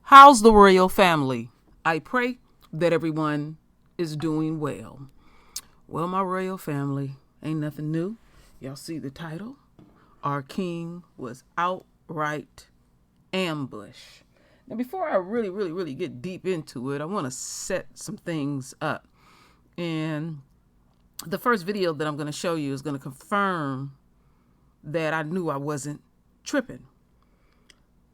How's the royal family? I pray that everyone is doing well. Well, my royal family, ain't nothing new. Y'all see the title? Our king was outright ambushed. Now, before I really get deep into it, I want to set some things up. And the first video that I'm going to show you is going to confirm that I knew I wasn't tripping.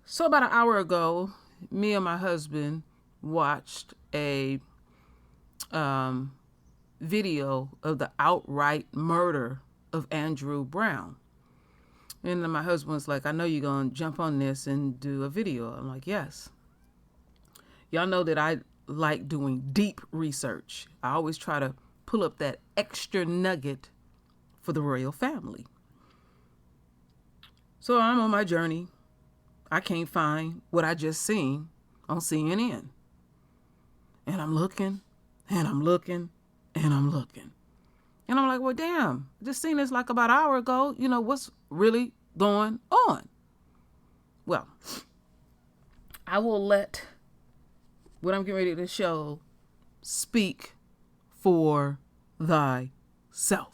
So about an hour ago, me and my husband watched a video of the outright murder of Andrew Brown. And then my husband was like, I know you're going to jump on this and do a video. I'm like, yes. Y'all know that I like doing deep research. I always try to pull up that extra nugget for the royal family. So I'm on my journey. I can't find what I just seen on CNN. And I'm looking, and I'm looking, and I'm looking. And I'm like, well, damn, I just seen this like about an hour ago. You know, what's really going on? Well, I will let what I'm getting ready to show speak for thyself.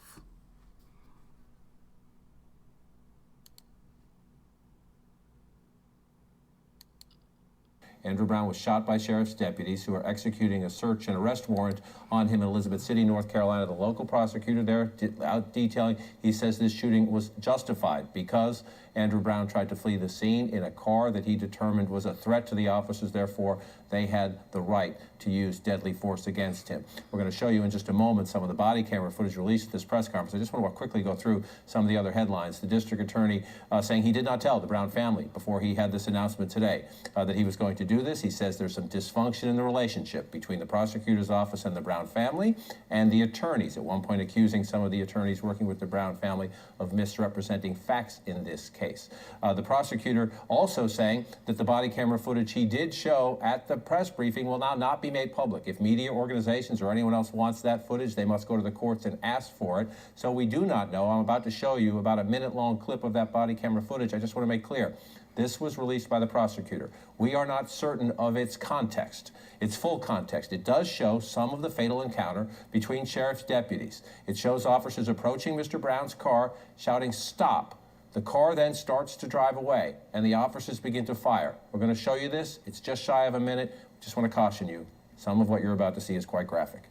Andrew Brown was shot by sheriff's deputies who are executing a search and arrest warrant on him in Elizabeth City, North Carolina. The local prosecutor there out detailing, he says this shooting was justified because Andrew Brown tried to flee the scene in a car that he determined was a threat to the officers. Therefore, they had the right to use deadly force against him. We're going to show you in just a moment some of the body camera footage released at this press conference. I just want to quickly go through some of the other headlines. The district attorney saying he did not tell the Brown family before he had this announcement today that he was going to do this. He says there's some dysfunction in the relationship between the prosecutor's office and the Brown family and the attorneys, at one point accusing some of the attorneys working with the Brown family of misrepresenting facts in this case. The prosecutor also saying that the body camera footage he did show at the press briefing will now not be made public. If media organizations or anyone else wants that footage, they must go to the courts and ask for it. So we do not know. I'm about to show you about a minute-long clip of that body camera footage. I just want to make clear. This was released by the prosecutor. We are not certain of its context, its full context. It does show some of the fatal encounter between sheriff's deputies. It shows officers approaching Mr. Brown's car, shouting, "Stop." The car then starts to drive away, and the officers begin to fire. We're going to show you this. It's just shy of a minute. Just want to caution you. Some of what you're about to see is quite graphic.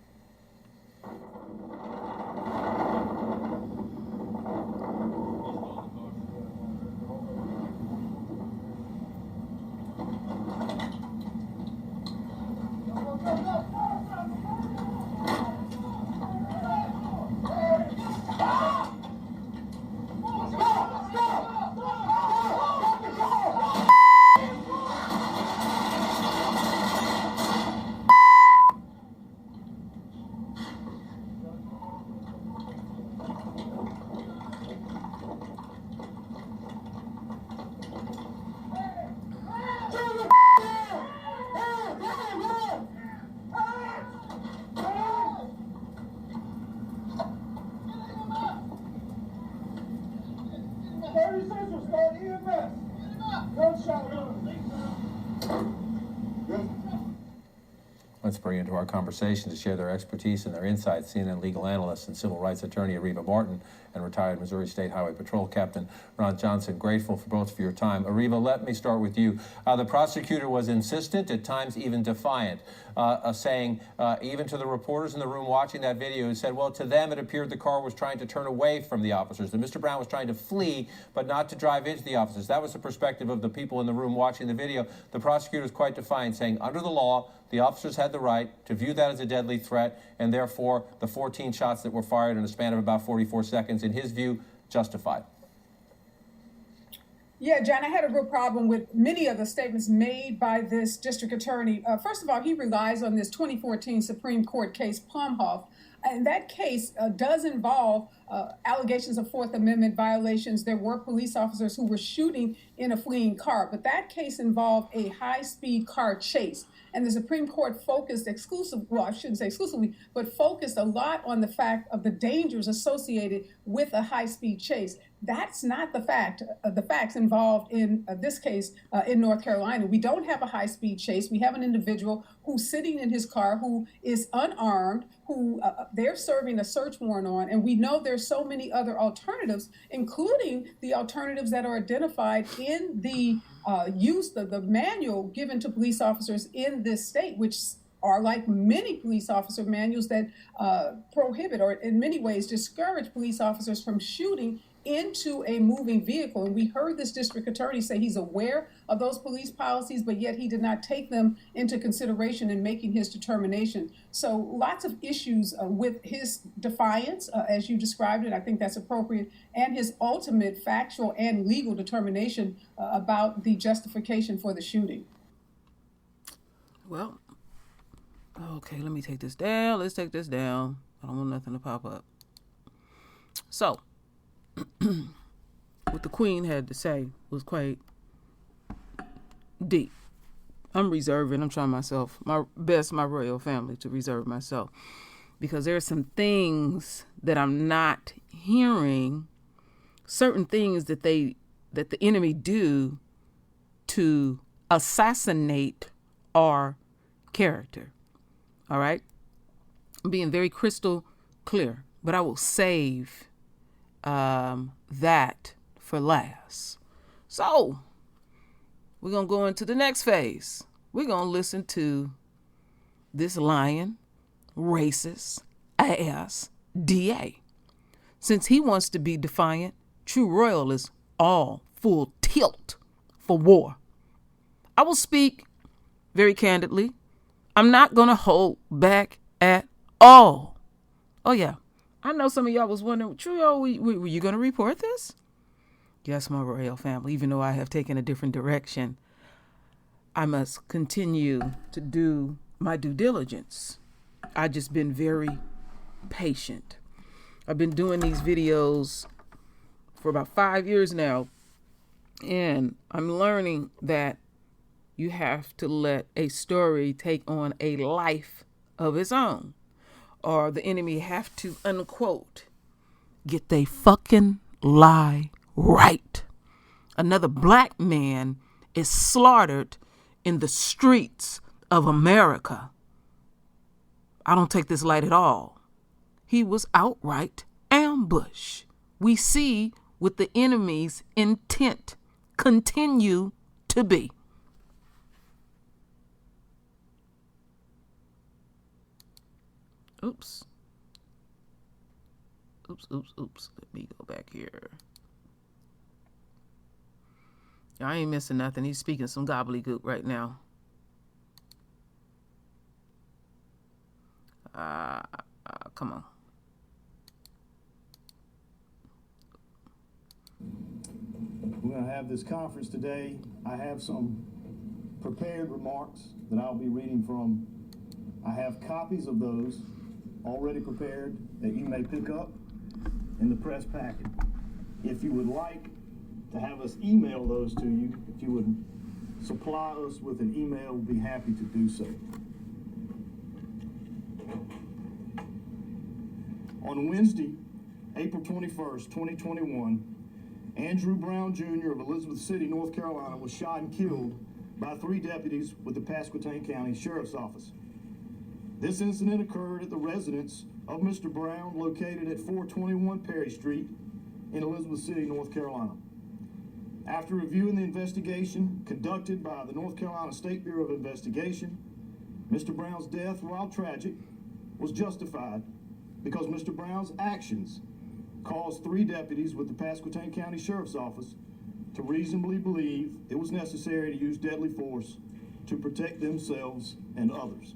Let's bring into our conversation to share their expertise and their insights CNN legal analyst and civil rights attorney Ariva Martin and retired Missouri State Highway Patrol Captain Ron Johnson. Grateful for both for your time. Ariva, let me start with you. The prosecutor was insistent, at times even defiant, saying, even to the reporters in the room watching that video, who said, well, to them it appeared the car was trying to turn away from the officers, that Mr. Brown was trying to flee, but not to drive into the officers. That was the perspective of the people in the room watching the video. The prosecutor was quite defiant, saying, under the law, the officers had the right to view that as a deadly threat, and therefore the 14 shots that were fired in a span of about 44 seconds, in his view, justified. Yeah, John, I had a real problem with many of the statements made by this district attorney. First of all, he relies on this 2014 Supreme Court case, Plumhoff. And that case does involve allegations of Fourth Amendment violations. There were police officers who were shooting in a fleeing car, but that case involved a high-speed car chase. And the Supreme Court focused I shouldn't say exclusively, but focused a lot on the fact of the dangers associated with a high-speed chase. That's not the facts involved in this case in North Carolina. We don't have a high-speed chase. We have an individual who's sitting in his car who is unarmed, who they're serving a search warrant on, and we know there's so many other alternatives, including the alternatives that are identified in the the manual given to police officers in this state, which are like many police officer manuals that prohibit or in many ways discourage police officers from shooting into a moving vehicle. And we heard this district attorney say he's aware of those police policies, but yet he did not take them into consideration in making his determination. So lots of issues with his defiance, as you described it. I think that's appropriate, and his ultimate factual and legal determination about the justification for the shooting. Well, okay, let me take this down. Let's take this down. I don't want nothing to pop up. So, what the Queen had to say was quite deep. I'm reserving. I'm trying my royal family, to reserve myself, because there are some things that I'm not hearing. Certain things that the enemy do to assassinate our character. All right, I'm being very crystal clear, but I will save that for last. So we're going to go into the next phase. We're going to listen to this lying, racist ass DA. Since he wants to be defiant, true royalists all full tilt for war. I will speak very candidly. I'm not going to hold back at all. Oh, yeah. I know some of y'all was wondering, Trio, were you going to report this? Yes, my royal family, even though I have taken a different direction, I must continue to do my due diligence. I've just been very patient. I've been doing these videos for about 5 years now, and I'm learning that you have to let a story take on a life of its own, or the enemy have to, unquote, get they fucking lie right. Another black man is slaughtered in the streets of America. I don't take this light at all. He was outright ambushed. We see what the enemy's intent continue to be. Oops. Let me go back here. I ain't missing nothing. He's speaking some gobbledygook right now. Come on. We're going to have this conference today. I have some prepared remarks that I'll be reading from. I have copies of those already prepared that you may pick up in the press packet. If you would like to have us email those to you, if you would supply us with an email, we'll be happy to do so. On Wednesday, April 21st, 2021, Andrew Brown Jr. of Elizabeth City, North Carolina, was shot and killed by 3 deputies with the Pasquotank County Sheriff's Office. This incident occurred at the residence of Mr. Brown, located at 421 Perry Street in Elizabeth City, North Carolina. After reviewing the investigation conducted by the North Carolina State Bureau of Investigation, Mr. Brown's death, while tragic, was justified because Mr. Brown's actions caused 3 deputies with the Pasquotank County Sheriff's Office to reasonably believe it was necessary to use deadly force to protect themselves and others.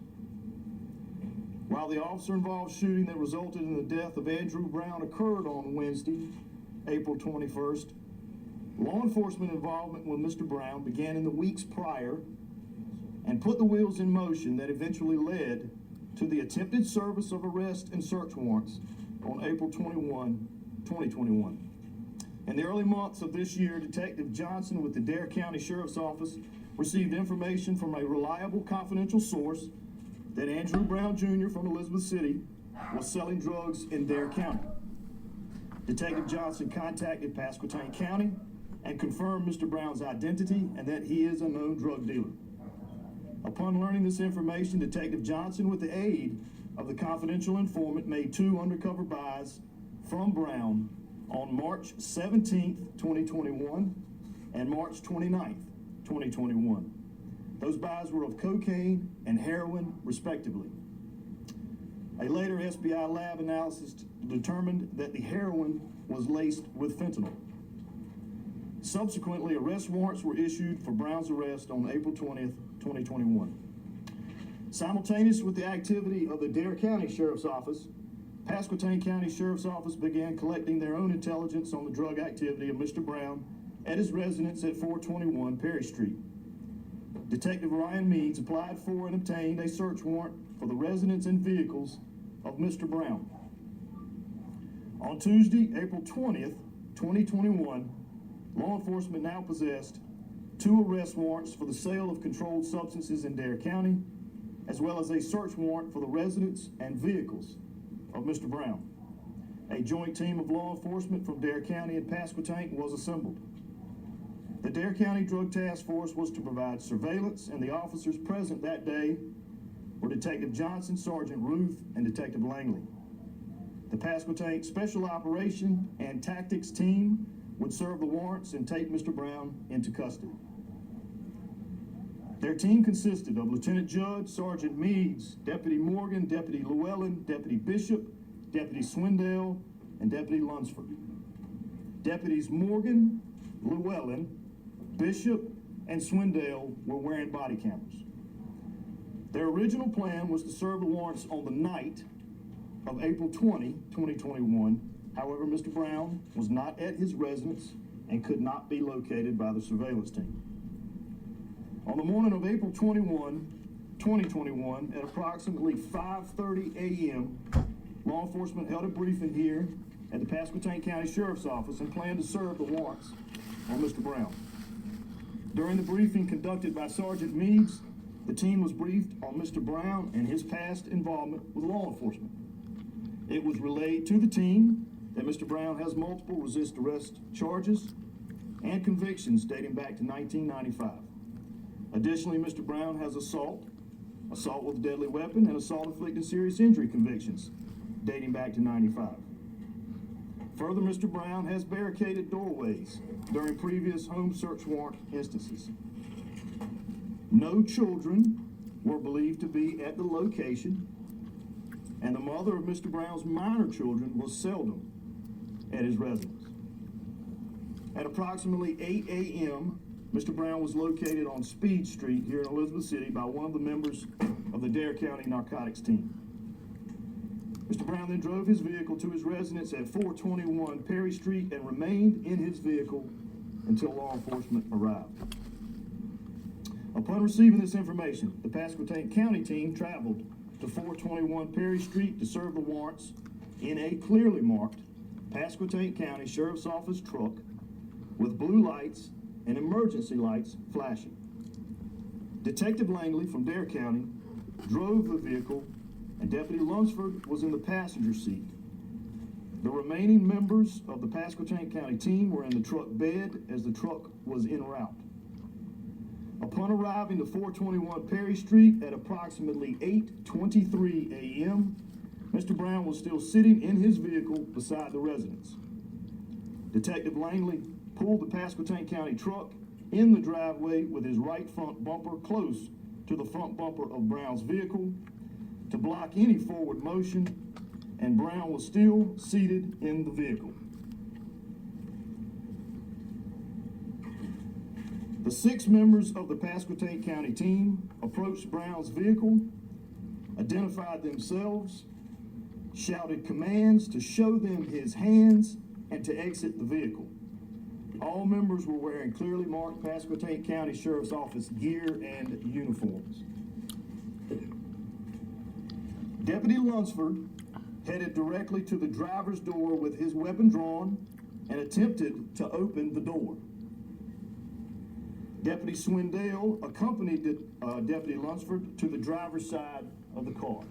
While the officer-involved shooting that resulted in the death of Andrew Brown occurred on Wednesday, April 21st, law enforcement involvement with Mr. Brown began in the weeks prior and put the wheels in motion that eventually led to the attempted service of arrest and search warrants on April 21, 2021. In the early months of this year, Detective Johnson with the Dare County Sheriff's Office received information from a reliable confidential source that Andrew Brown Jr. from Elizabeth City was selling drugs in Dare County. Detective Johnson contacted Pasquotank County and confirmed Mr. Brown's identity and that he is a known drug dealer. Upon learning this information, Detective Johnson, with the aid of the confidential informant, made 2 undercover buys from Brown on March 17th, 2021 and March 29th, 2021. Those buys were of cocaine and heroin, respectively. A later SBI lab analysis determined that the heroin was laced with fentanyl. Subsequently, arrest warrants were issued for Brown's arrest on April 20th, 2021. Simultaneous with the activity of the Dare County Sheriff's Office, Pasquotank County Sheriff's Office began collecting their own intelligence on the drug activity of Mr. Brown at his residence at 421 Perry Street. Detective Ryan Meads applied for and obtained a search warrant for the residence and vehicles of Mr. Brown. On Tuesday, April 20th, 2021, law enforcement now possessed 2 arrest warrants for the sale of controlled substances in Dare County, as well as a search warrant for the residence and vehicles of Mr. Brown. A joint team of law enforcement from Dare County and Pasquotank was assembled. The Dare County Drug Task Force was to provide surveillance, and the officers present that day were Detective Johnson, Sergeant Ruth, and Detective Langley. The Pasquotank Special Operation and Tactics team would serve the warrants and take Mr. Brown into custody. Their team consisted of Lieutenant Judge, Sergeant Meads, Deputy Morgan, Deputy Llewellyn, Deputy Bishop, Deputy Swindell, and Deputy Lunsford. Deputies Morgan, Llewellyn, Bishop, and Swindell were wearing body cameras. Their original plan was to serve the warrants on the night of April 20, 2021. However, Mr. Brown was not at his residence and could not be located by the surveillance team. On the morning of April 21, 2021, at approximately 5:30 a.m., law enforcement held a briefing here at the Pasquotank County Sheriff's Office and planned to serve the warrants on Mr. Brown. During the briefing conducted by Sergeant Meads, the team was briefed on Mr. Brown and his past involvement with law enforcement. It was relayed to the team that Mr. Brown has multiple resist arrest charges and convictions dating back to 1995. Additionally, Mr. Brown has assault with a deadly weapon, and assault inflicting serious injury convictions dating back to 95. Further, Mr. Brown has barricaded doorways during previous home search warrant instances. No children were believed to be at the location, and the mother of Mr. Brown's minor children was seldom at his residence. At approximately 8 a.m., Mr. Brown was located on Speed Street here in Elizabeth City by one of the members of the Dare County narcotics team. Mr. Brown then drove his vehicle to his residence at 421 Perry Street and remained in his vehicle until law enforcement arrived. Upon receiving this information, the Pasquotank County team traveled to 421 Perry Street to serve the warrants in a clearly marked Pasquotank County Sheriff's Office truck with blue lights and emergency lights flashing. Detective Langley from Dare County drove the vehicle, and Deputy Lunsford was in the passenger seat. The remaining members of the Pasquotank County team were in the truck bed as the truck was en route. Upon arriving to 421 Perry Street at approximately 8:23 a.m., Mr. Brown was still sitting in his vehicle beside the residence. Detective Langley pulled the Pasquotank County truck in the driveway with his right front bumper close to the front bumper of Brown's vehicle to block any forward motion, and Brown was still seated in the vehicle. The 6 members of the Pasquotank County team approached Brown's vehicle, identified themselves, shouted commands to show them his hands and to exit the vehicle. All members were wearing clearly marked Pasquotank County Sheriff's Office gear and uniforms. Deputy Lunsford headed directly to the driver's door with his weapon drawn and attempted to open the door. Deputy Swindell accompanied Deputy Lunsford to the driver's side of the car.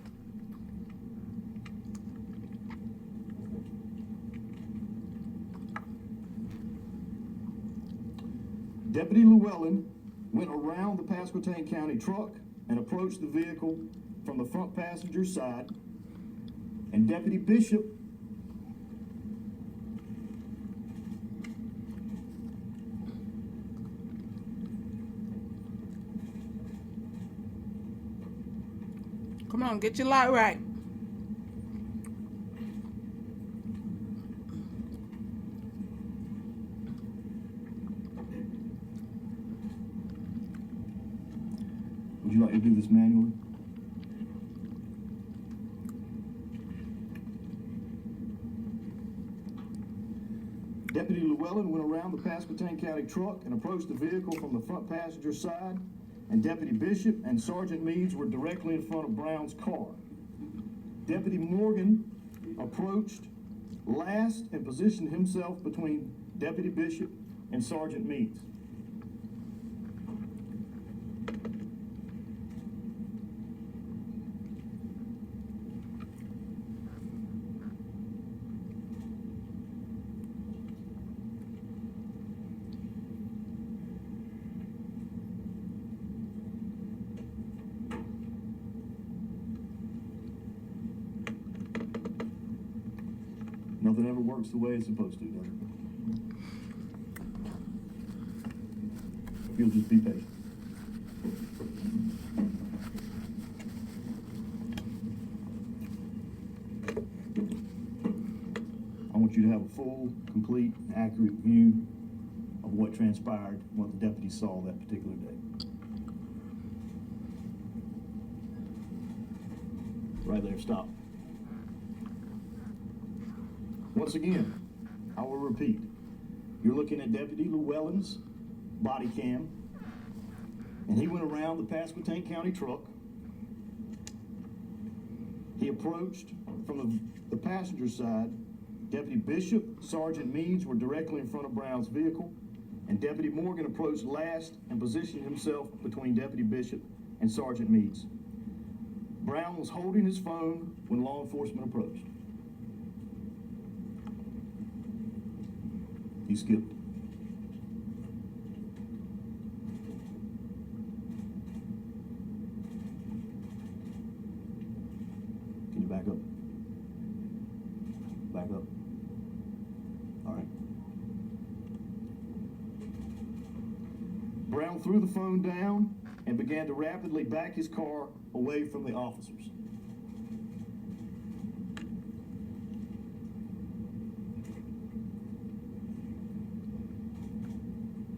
Deputy Llewellyn went around the Pasquotank County truck and approached the vehicle from the front passenger side, and Deputy Bishop Come on, get your light right. Would you like to do this manually? Deputy Llewellyn went around the Pasquotank County truck and approached the vehicle from the front passenger side, and Deputy Bishop and Sergeant Meads were directly in front of Brown's car. Deputy Morgan approached last and positioned himself between Deputy Bishop and Sergeant Meads. Nothing ever works the way it's supposed to, does it? If you'll just be patient. I want you to have a full, complete, accurate view of what transpired, what the deputies saw that particular day. Right there, stop. Once again, I will repeat. You're looking at Deputy Llewellyn's body cam, and he went around the Pasquotank County truck. He approached from the passenger side. Deputy Bishop, Sergeant Meads were directly in front of Brown's vehicle, and Deputy Morgan approached last and positioned himself between Deputy Bishop and Sergeant Meads. Brown was holding his phone when law enforcement approached. He skipped. Can you back up? Back up. All right. Brown threw the phone down and began to rapidly back his car away from the officers.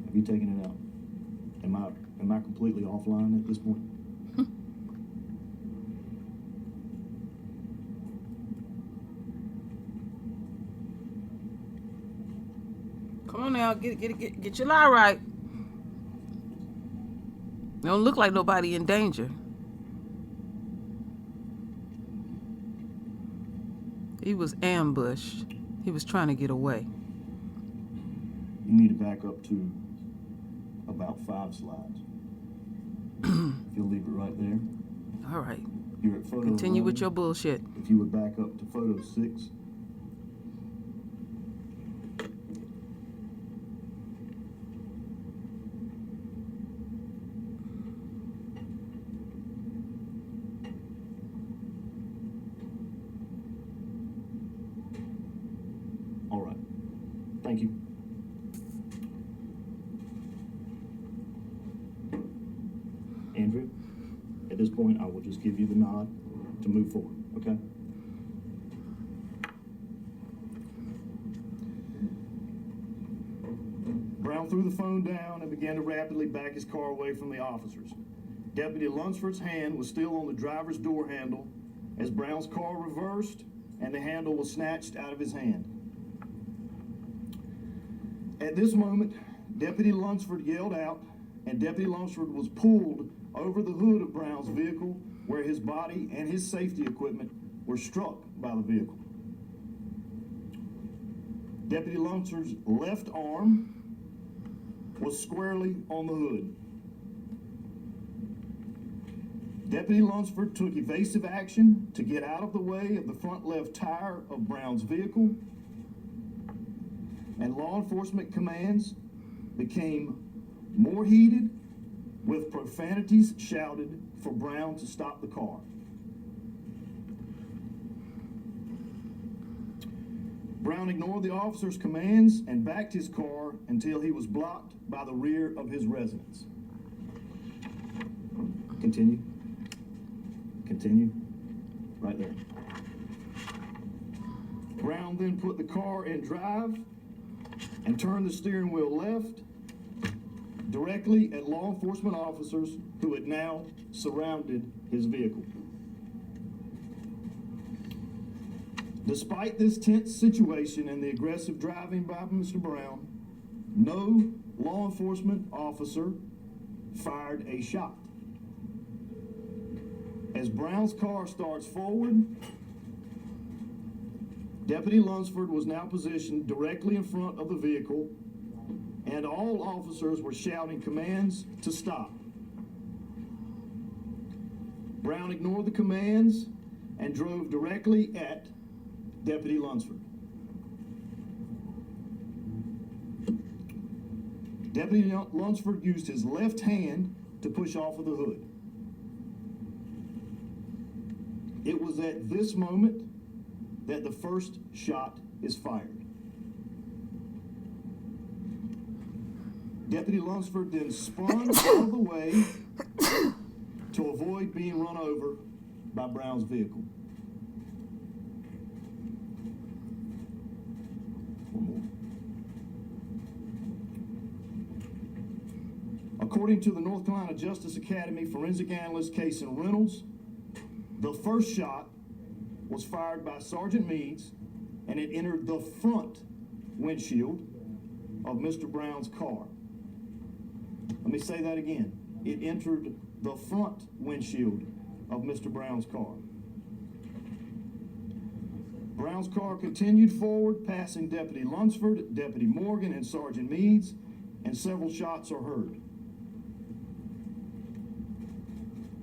Have you taken it out? Am I completely offline at this point? Come on now, get your lie right. Don't look like nobody in danger. He was ambushed. He was trying to get away. You need to back up to about 5 slides. If you'll leave it right there. All right. You're at photo Continue 11. with your bullshit. If you would back up to photo 6. All right. Thank you. Andrew, at this point, I will just give you the nod to move forward, okay? Brown threw the phone down and began to rapidly back his car away from the officers. Deputy Lunsford's hand was still on the driver's door handle as Brown's car reversed and the handle was snatched out of his hand. At this moment, Deputy Lunsford yelled out, and Deputy Lunsford was pulled over the hood of Brown's vehicle, where his body and his safety equipment were struck by the vehicle. Deputy Lunsford's left arm was squarely on the hood. Deputy Lunsford took evasive action to get out of the way of the front left tire of Brown's vehicle, and law enforcement commands became more heated, with profanities shouted for Brown to stop the car. Brown ignored the officer's commands and backed his car until he was blocked by the rear of his residence. Continue. Continue. Right there. Brown then put the car in drive and turned the steering wheel left, directly at law enforcement officers who had now surrounded his vehicle. Despite this tense situation and the aggressive driving by Mr. Brown, no law enforcement officer fired a shot. As Brown's car starts forward, Deputy Lunsford was now positioned directly in front of the vehicle, and all officers were shouting commands to stop. Brown ignored the commands and drove directly at Deputy Lunsford. Deputy Lunsford used his left hand to push off of the hood. It was at this moment that the first shot is fired. Deputy Lunsford then spun out of the way to avoid being run over by Brown's vehicle. One more. According to the North Carolina Justice Academy forensic analyst Cason Reynolds, the first shot was fired by Sergeant Meads, and it entered the front windshield of Mr. Brown's car. Let me say that again. It entered the front windshield of Mr. Brown's car. Brown's car continued forward, passing Deputy Lunsford, Deputy Morgan, and Sergeant Meads, and several shots are heard.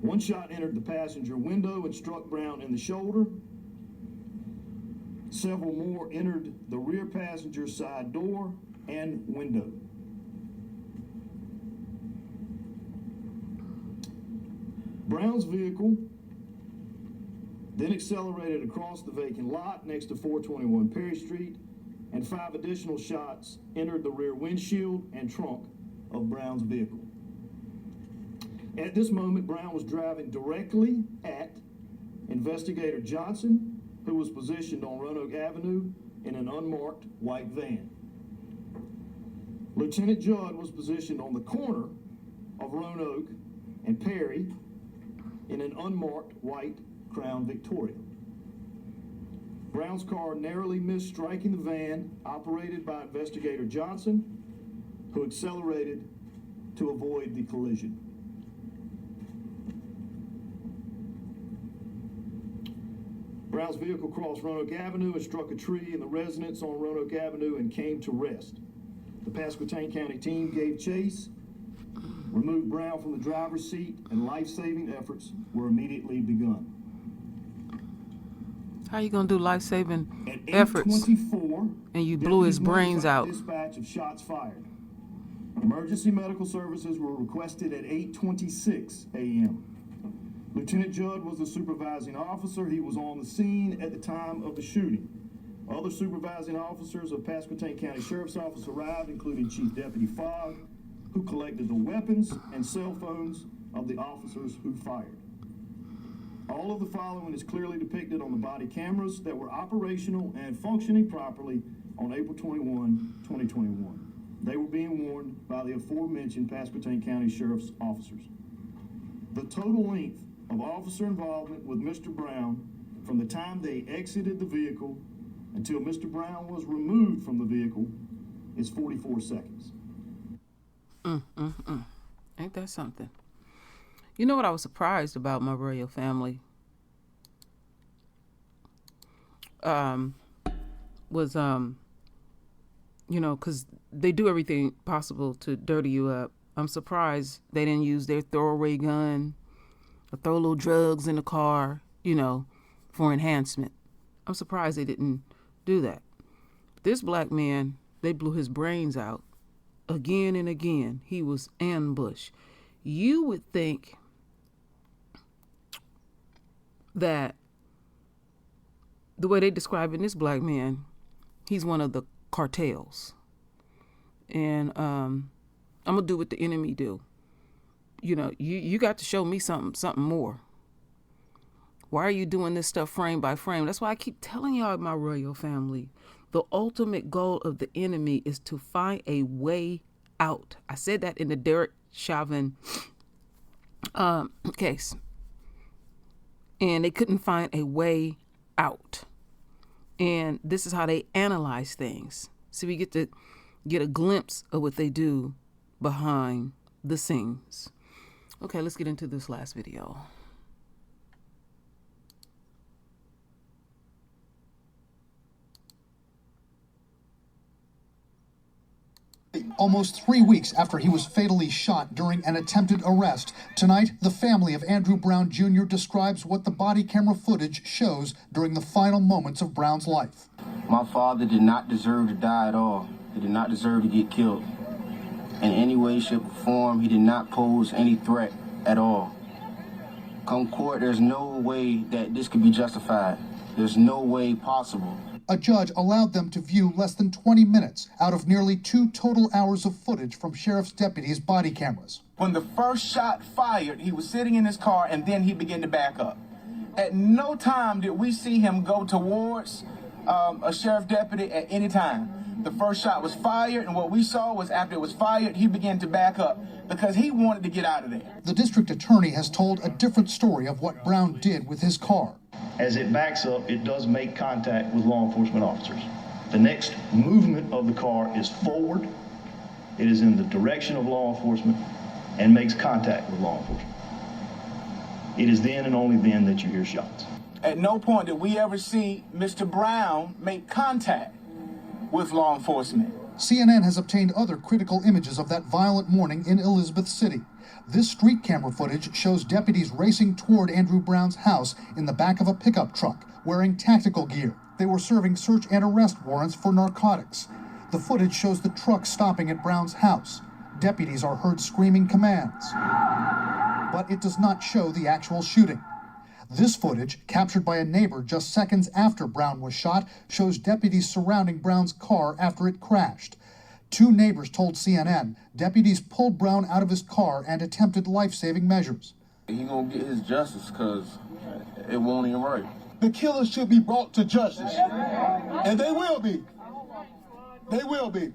One shot entered the passenger window and struck Brown in the shoulder. Several more entered the rear passenger side door and window. Brown's vehicle then accelerated across the vacant lot next to 421 Perry Street, and 5 additional shots entered the rear windshield and trunk of Brown's vehicle. At this moment, Brown was driving directly at Investigator Johnson, who was positioned on Roanoke Avenue in an unmarked white van. Lieutenant Judd was positioned on the corner of Roanoke and Perry in an unmarked white Crown Victoria. Brown's car narrowly missed striking the van operated by Investigator Johnson, who accelerated to avoid the collision. Brown's vehicle crossed Roanoke Avenue and struck a tree in the residence on Roanoke Avenue and came to rest. The Pasquotank County team gave chase, removed Brown from the driver's seat, and life-saving efforts were immediately begun. How you gonna do life-saving At efforts 8:24, and you blew his deputies brains notified out? Dispatch of shots fired. Emergency medical services were requested at 8:26 a.m. Lieutenant Judd was the supervising officer. He was on the scene at the time of the shooting. Other supervising officers of Pasquotank County Sheriff's Office arrived, including Chief Deputy Fogg, who collected the weapons and cell phones of the officers who fired. All of the following is clearly depicted on the body cameras that were operational and functioning properly on April 21, 2021. They were being worn by the aforementioned Pasquotank County Sheriff's officers. The total length of officer involvement with Mr. Brown from the time they exited the vehicle until Mr. Brown was removed from the vehicle is 44 seconds. Ain't that something? You know what I was surprised about, my royal family? Was, you know, because they do everything possible to dirty you up. I'm surprised they didn't use their throwaway gun or throw little drugs in the car, you know, for enhancement. I'm surprised they didn't do that. This black man, they blew his brains out again and again. He was ambushed. You would think that the way they describing this black man, he's one of the cartels. And I'm going to do what the enemy do. You know, you got to show me something more. Why are you doing this stuff frame by frame? That's why I keep telling y'all, my royal family, the ultimate goal of the enemy is to find a way out. I said that in the Derek Chauvin case. And they couldn't find a way out. And this is how they analyze things. So we get to get a glimpse of what they do behind the scenes. Okay, let's get into this last video. Almost 3 weeks after he was fatally shot during an attempted arrest, tonight the family of Andrew Brown Jr. describes what the body camera footage shows during the final moments of Brown's life. My father did not deserve to die at all. He did not deserve to get killed. In any way, shape, or form, he did not pose any threat at all. Come court, there's no way that this could be justified. There's no way possible. A judge allowed them to view less than 20 minutes out of nearly 2 total hours of footage from sheriff's deputies' body cameras. When the first shot fired, he was sitting in his car and then he began to back up. At no time did we see him go towards a sheriff deputy at any time. The first shot was fired, and what we saw was after it was fired, he began to back up because he wanted to get out of there. The district attorney has told a different story of what Brown did with his car. As it backs up, it does make contact with law enforcement officers. The next movement of the car is forward. It is in the direction of law enforcement and makes contact with law enforcement. It is then and only then that you hear shots. At no point did we ever see Mr. Brown make contact with law enforcement. CNN has obtained other critical images of that violent morning in Elizabeth City. This street camera footage shows deputies racing toward Andrew Brown's house in the back of a pickup truck, wearing tactical gear. They were serving search and arrest warrants for narcotics. The footage shows the truck stopping at Brown's house. Deputies are heard screaming commands. But it does not show the actual shooting. This footage, captured by a neighbor just seconds after Brown was shot, shows deputies surrounding Brown's car after it crashed. 2 neighbors told CNN deputies pulled Brown out of his car and attempted life-saving measures. He gonna get his justice because it won't even right. The killers should be brought to justice, and they will be. They will be.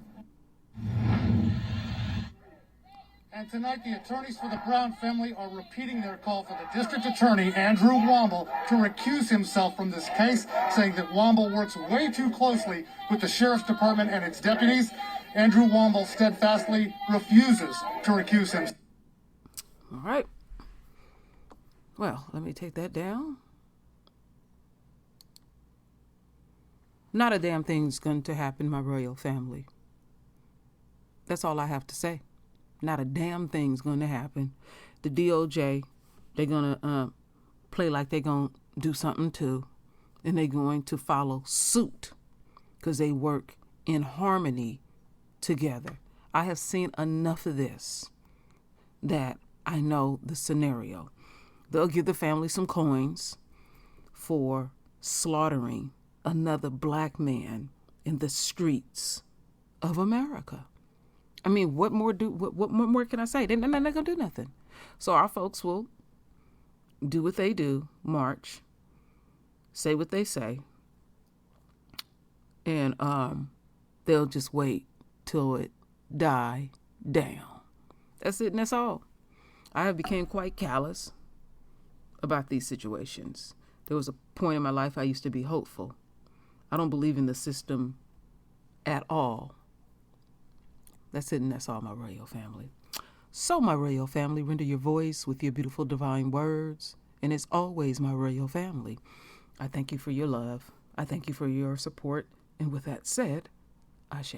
And tonight, the attorneys for the Brown family are repeating their call for the district attorney, Andrew Womble, to recuse himself from this case, saying that Womble works way too closely with the sheriff's department and its deputies. Andrew Womble steadfastly refuses to recuse himself. All right. Well, let me take that down. Not a damn thing's going to happen, my royal family. That's all I have to say. Not a damn thing's going to happen. The DOJ, they're going to play like they're going to do something too. And they're going to follow suit because they work in harmony together. I have seen enough of this that I know the scenario. They'll give the family some coins for slaughtering another black man in the streets of America. I mean, what more can I say? They're not gonna do nothing. So our folks will do what they do, march, say what they say, and they'll just wait till it die down. That's it, and that's all. I have become quite callous about these situations. There was a point in my life I used to be hopeful. I don't believe in the system at all. That's it, and that's all, my royal family. So, my royal family, render your voice with your beautiful divine words. And as always, my royal family, I thank you for your love. I thank you for your support. And with that said, Ashe.